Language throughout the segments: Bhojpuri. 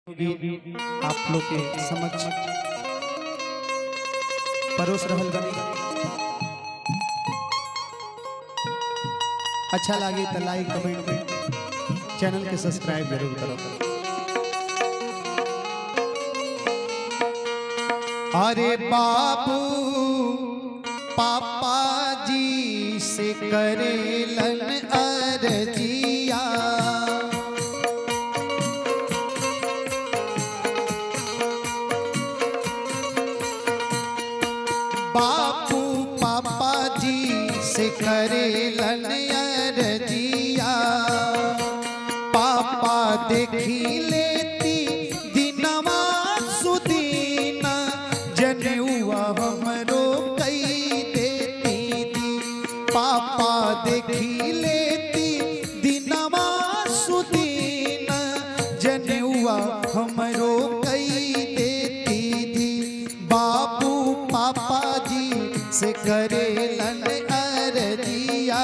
गीत आप लोग के समक्ष परोस रहल बनी। अच्छा लगे तो लाइक कमेंट चैनल के सब्सक्राइब जरूर करो। अरे बाबू पापा जी से करेलन अरजिया, बापू पापा जी से करेलन अरजिया, पापा देखी लेती दिनवा सुदीना, जनेउआ हमरो कई देती दी। पापा देखी लेती दिनवा सुदीना, जनेउआ हमरो कई देती दी। बाबू पापा जी से करेलन अरजिया,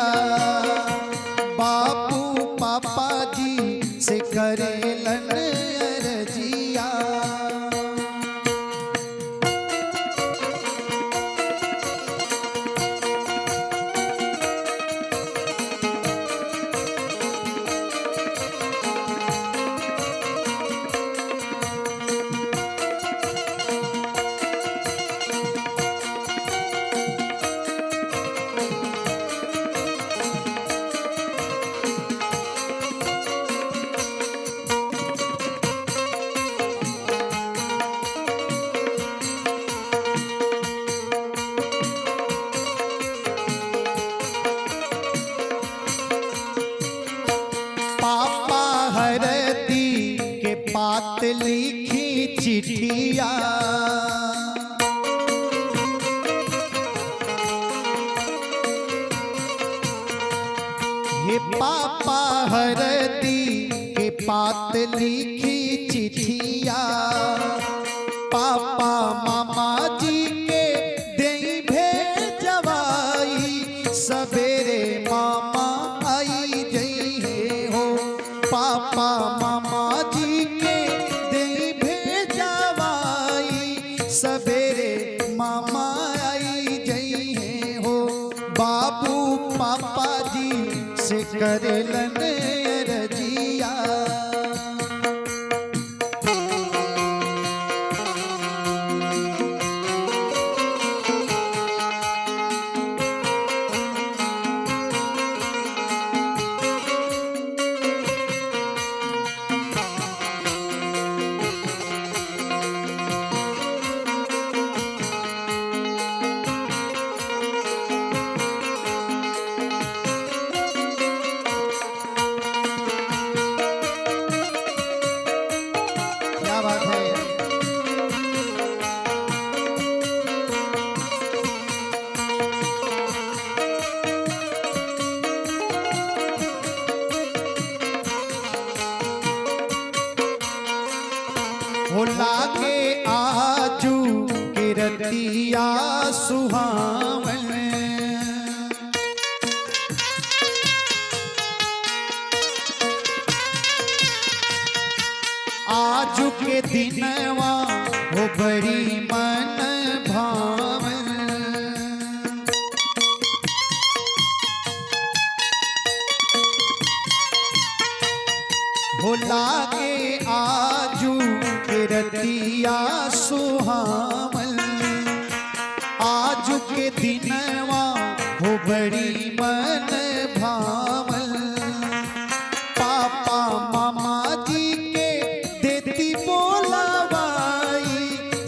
बाबू पापा जी से करेलन अरजिया। पापा हरदी के पात लिखी चिट्ठिया, हे पापा हरदी के पात लिखी चिट्ठिया, पापा मामा जी के देई भेजवाई, सवेरे मामा आई जई हो। पापा मामा जी के देई भेजवाई, सवेरे मामा आई जई हो। बाबू पापा जी से करेलन अरजिया, क्या बात है। हो लागे आजू के रतिया सुहावन, आजू के दिनवा हो बड़ी मन भावन। हो लागे आजू के रतिया सुहावन, आजू के दिनवा हो बड़ी मन भावन। पापा मामा जी के देती बोलावाई,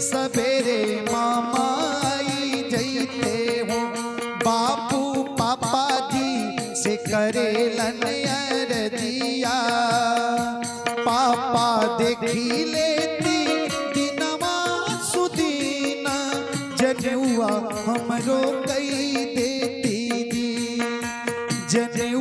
सवेरे मामा आई जईते हो। बापू पापा जी से करेलन अरजिया, पापा देखी लेती दिनवा सुदीना, जनेउआ हमरो कई देती दी। जनेउआ